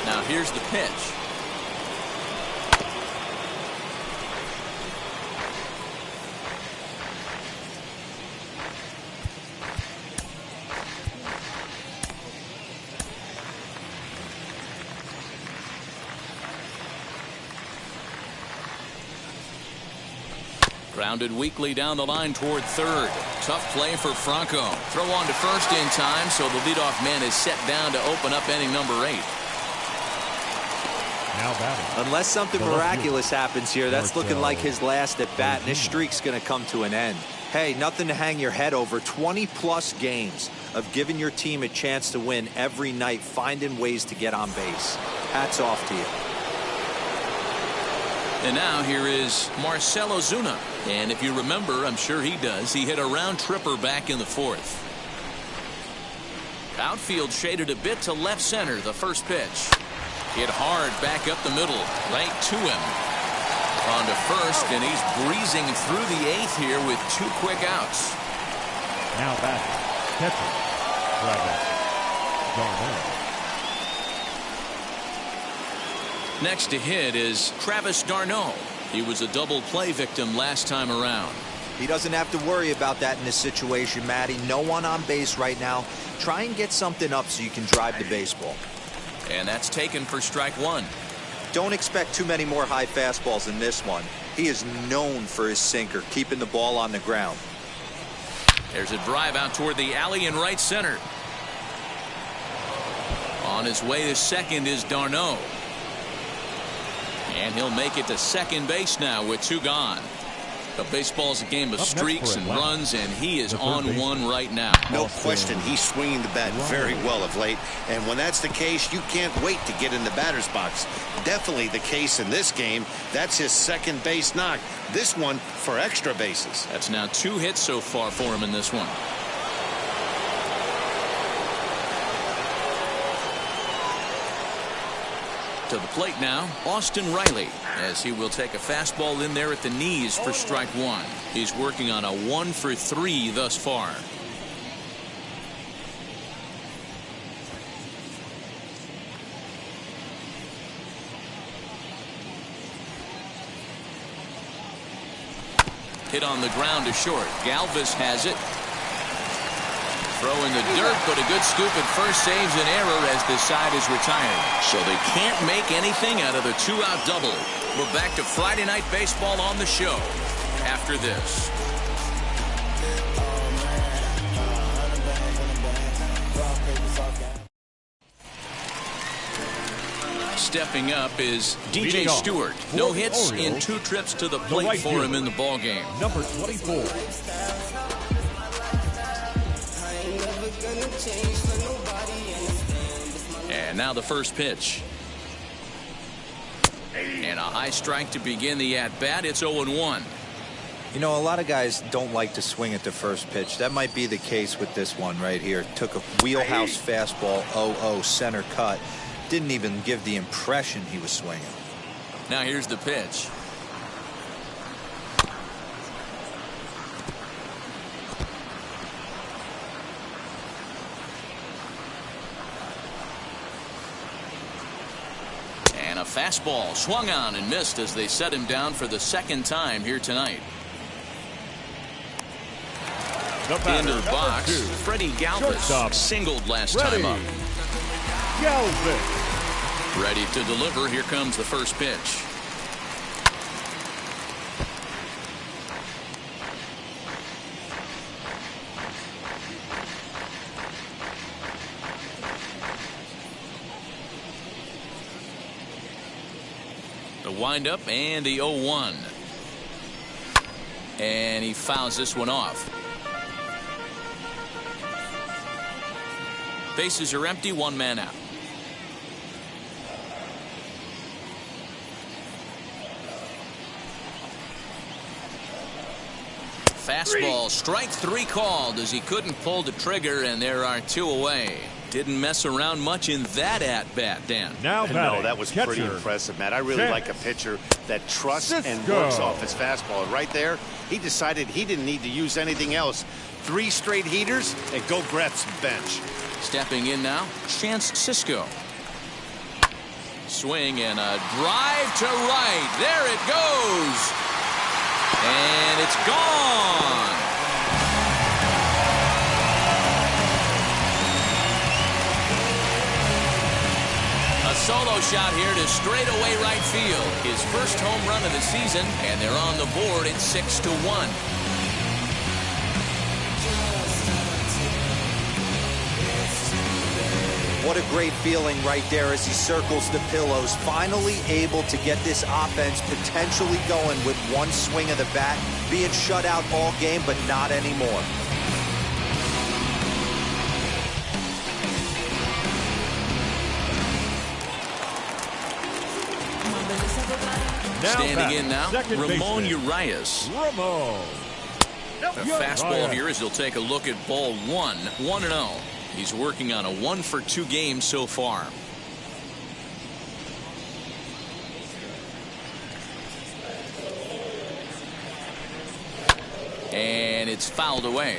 [SPEAKER 1] Now here's the pitch. Grounded weakly down the line toward 3rd. Tough play for Franco. Throw on to first in time, so the leadoff man is set down to open up inning number 8.
[SPEAKER 5] Now batting.
[SPEAKER 4] Unless something miraculous happens here, that's looking like his last at bat, and his streak's going to come to an end. Hey, nothing to hang your head over. 20-plus games of giving your team a chance to win every night, finding ways to get on base. Hats off to you.
[SPEAKER 1] And now here is Marcell Ozuna. And if you remember, I'm sure he does, he hit a round tripper back in the fourth. Outfield shaded a bit to left center. The first pitch. Hit hard back up the middle. Right to him. On to first, and he's breezing through the eighth here with 2 quick outs.
[SPEAKER 5] Now back. Catcher. Travis Darnell.
[SPEAKER 1] Next to hit is Travis d'Arnaud. He was a double play victim last time around.
[SPEAKER 4] He doesn't have to worry about that in this situation, Matty. No one on base right now. Try and get something up so you can drive the baseball.
[SPEAKER 1] And that's taken for strike 1.
[SPEAKER 4] Don't expect too many more high fastballs in this one. He is known for his sinker, keeping the ball on the ground.
[SPEAKER 1] There's a drive out toward the alley in right center. On his way to second is d'Arnaud. And he'll make it to second base now with 2 gone. But baseball's a game of streaks and runs, and he is on one right now.
[SPEAKER 3] No question, he's swinging the bat very well of late. And when that's the case, you can't wait to get in the batter's box. Definitely the case in this game. That's his second base knock. This one for extra bases.
[SPEAKER 1] That's now 2 hits so far for him in this one. To the plate now, Austin Riley, as he will take a fastball in there at the knees for strike 1. He's working on a 1 for 3 thus far. Hit on the ground to short. Galvis has it. Throw in the dirt, but a good scoop at first saves an error as this side is retired. So they can't make anything out of the 2-out double. We're back to Friday Night Baseball on the show after this. Stepping up is DJ Stewart. No hits in 2 trips to the plate for him in the ballgame.
[SPEAKER 5] Number 24.
[SPEAKER 1] And now the first pitch. And a high strike to begin the at-bat. It's 0-1.
[SPEAKER 4] You know, a lot of guys don't like to swing at the first pitch. That might be the case with this one right here. Took a wheelhouse fastball, 0-0 center cut. Didn't even give the impression he was swinging.
[SPEAKER 1] Now here's the pitch. And a fastball swung on and missed as they set him down for the second time here tonight. Into the box, Freddie Galvis singled last time up.
[SPEAKER 5] Galvis.
[SPEAKER 1] Ready to deliver. Here comes the first pitch. The windup and the 0-1. And he fouls this one off. Bases are empty, 1 man out. Fastball, strike 3 called as he couldn't pull the trigger, and there are 2 away. Didn't mess around much in that at-bat, Dan.
[SPEAKER 5] Now
[SPEAKER 3] no, that was pretty impressive, Matt. I really like a pitcher that trusts and works off his fastball. Right there, he decided he didn't need to use anything else. 3 straight heaters and go grab some bench. Stepping in now, Chance Cisco. Swing and a drive to right. There it goes. And it's gone. A solo shot here to straightaway right field. His first home run of the season, and they're on the board at 6-1.
[SPEAKER 4] What a great feeling right there as he circles the pillows. Finally able to get this offense potentially going with 1 swing of the bat. Being shut out all game, but not anymore.
[SPEAKER 1] Standing in now,
[SPEAKER 5] second
[SPEAKER 1] Ramon
[SPEAKER 5] baseman.
[SPEAKER 1] Urias.
[SPEAKER 5] Ramon.
[SPEAKER 1] A fastball here as he'll take a look at ball one. 1-0. He's working on a 1-for-2 game so far. And it's fouled away.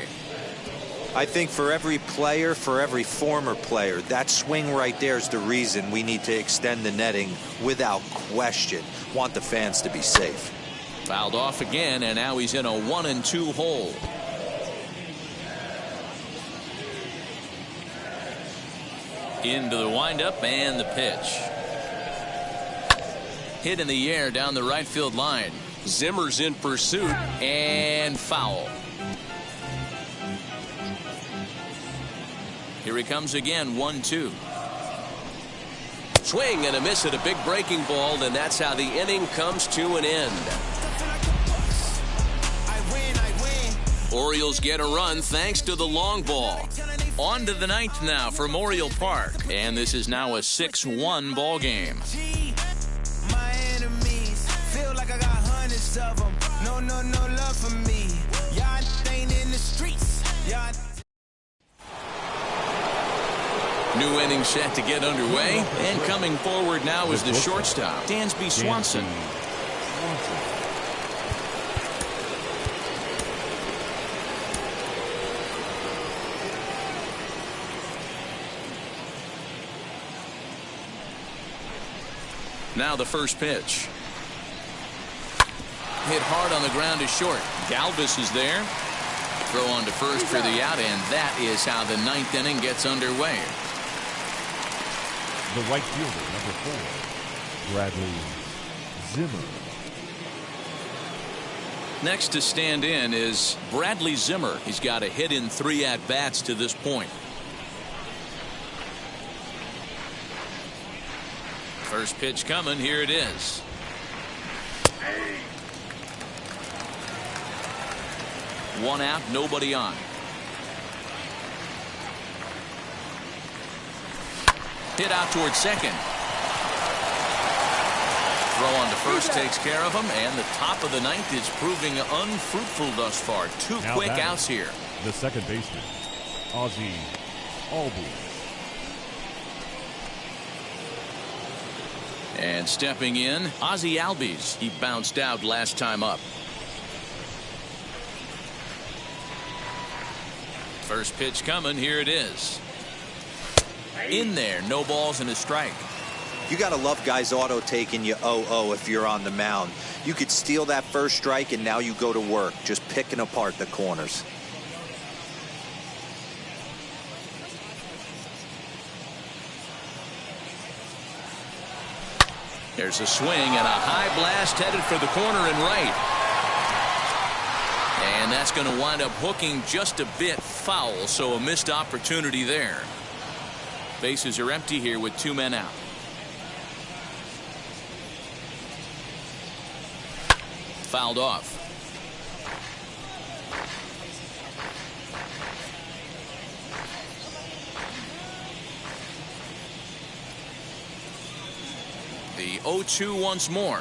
[SPEAKER 4] I think for every player, for every former player, that swing right there is the reason we need to extend the netting without question. Want the fans to be safe.
[SPEAKER 1] Fouled off again, and now he's in a 1-2 hole. Into the windup and the pitch. Hit in the air down the right field line. Zimmer's in pursuit and foul. Here he comes again, 1-2. Swing and a miss at a big breaking ball, and that's how the inning comes to an end. Orioles get a run thanks to the long ball. On to the ninth now for Memorial Park, and this is now a 6-1 ball game.
[SPEAKER 8] My enemies feel like I got hundreds of them. No love for me. Y'all ain't in the streets. Y'all.
[SPEAKER 1] New inning set to get underway, and coming forward now is the shortstop, Dansby Swanson. Now the first pitch. Hit hard on the ground is short. Galvis is there. Throw on to first for the out, and that is how the ninth inning gets underway.
[SPEAKER 5] The right fielder, number 4, Bradley Zimmer.
[SPEAKER 1] Next to stand in is Bradley Zimmer. He's got a hit in 3 at-bats to this point. First pitch coming. Here it is. One out, nobody on. Hit out towards second. Throw on to first takes care of him, and the top of the ninth is proving unfruitful thus far. Two
[SPEAKER 5] Now
[SPEAKER 1] quick
[SPEAKER 5] batting,
[SPEAKER 1] outs here.
[SPEAKER 5] The second baseman, Ozzie Albies.
[SPEAKER 1] And stepping in, Ozzie Albies. He bounced out last time up. First pitch coming. Here it is. In there. No balls and a strike.
[SPEAKER 4] You got to love guys auto taking you 0-0 if you're on the mound. You could steal that first strike, and now you go to work just picking apart the corners.
[SPEAKER 1] There's a swing and a high blast headed for the corner and right. And that's going to wind up hooking just a bit foul, so a missed opportunity there. Bases are empty here with 2 men out. Fouled off. The 0-2 once more.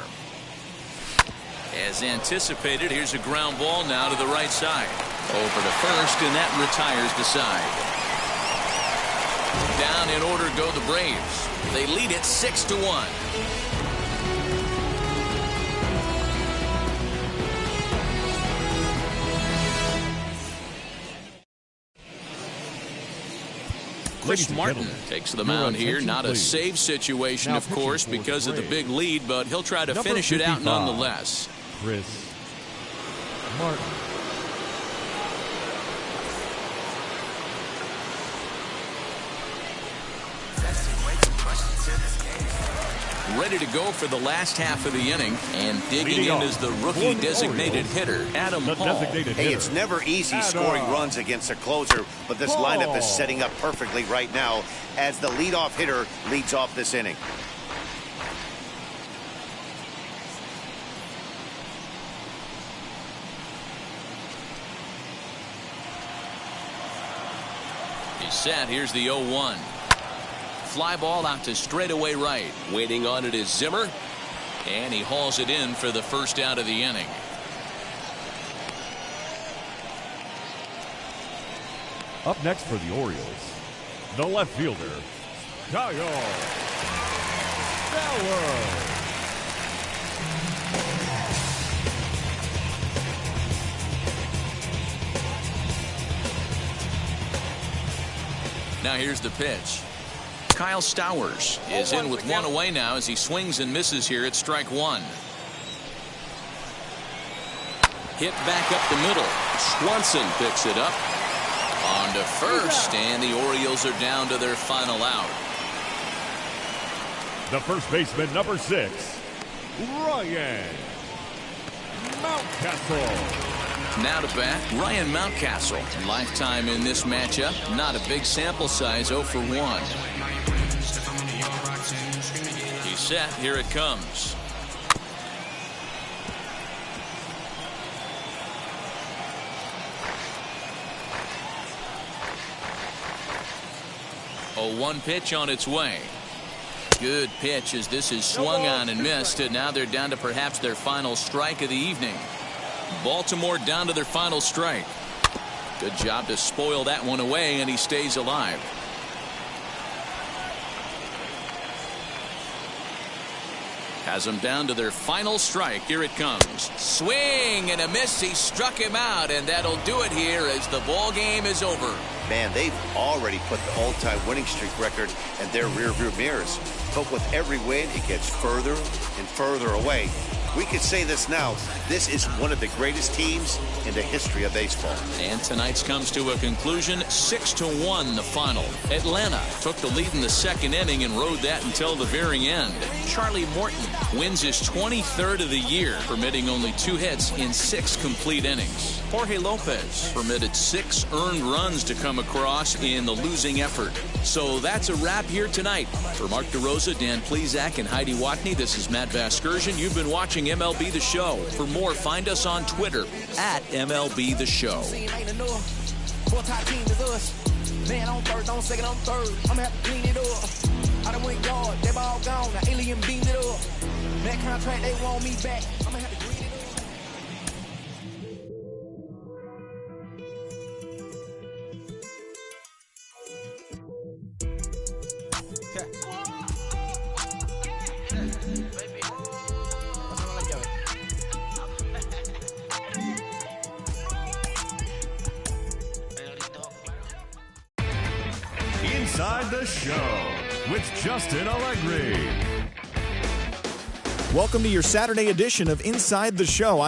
[SPEAKER 1] As anticipated, here's a ground ball now to the right side. Over to first, and that retires the side. Down in order go the Braves. They lead it 6-1. Chris Martin takes the mound here. Not a save situation, of course, because of the big lead, but he'll try to finish it out nonetheless.
[SPEAKER 5] Chris Martin.
[SPEAKER 1] Ready to go for the last half of the inning, and digging in is the rookie designated hitter, Adam Hall.
[SPEAKER 3] Hey, it's never easy scoring runs against a closer, but this lineup is setting up perfectly right now as the leadoff hitter leads off this inning.
[SPEAKER 1] He's set. Here's the 0-1. Fly ball out to straightaway right. Waiting on it is Zimmer. And he hauls it in for the first out of the inning.
[SPEAKER 5] Up next for the Orioles, the left fielder, Kyle Stowers.
[SPEAKER 1] Now here's the pitch. Kyle Stowers is in with one away now as he swings and misses here at strike one. Hit back up the middle. Swanson picks it up. On to first, and the Orioles are down to their final out.
[SPEAKER 5] The first baseman, number 6, Ryan Mountcastle.
[SPEAKER 1] Now to bat, Ryan Mountcastle. Lifetime in this matchup. Not a big sample size, 0 for 1. He's set. Here it comes. A 1 pitch on its way. Good pitch as this is swung on and missed, and now they're down to perhaps their final strike of the evening. Baltimore down to their final strike. Good job to spoil that one away, and he stays alive. Has them down to their final strike. Here it comes. Swing and a miss. He struck him out, and that'll do it here as the ball game is over.
[SPEAKER 3] Man, they've already put the all-time winning streak record in their rearview mirrors. But with every win, it gets further and further away. We could say this now. This is one of the greatest teams in the history of baseball.
[SPEAKER 1] And tonight's comes to a conclusion. 6-1 the final. Atlanta took the lead in the second inning and rode that until the very end. Charlie Morton wins his 23rd of the year, permitting only 2 hits in 6 complete innings. Jorge Lopez permitted 6 earned runs to come across in the losing effort. So that's a wrap here tonight. For Mark DeRosa, Dan Plesac, and Heidi Watney, this is Matt Vasgersian. You've been watching MLB The Show. For more, find us on Twitter at MLB The Show.
[SPEAKER 8] Man, on first, on second, on third. I'ma have to clean it up. I done went yard, they ball gone. Now alien beamed it up. That contract, they want me back. I'ma have to clean it up.
[SPEAKER 5] Inside the Show with Justin Allegri.
[SPEAKER 9] Welcome to your Saturday edition of Inside the Show. I'm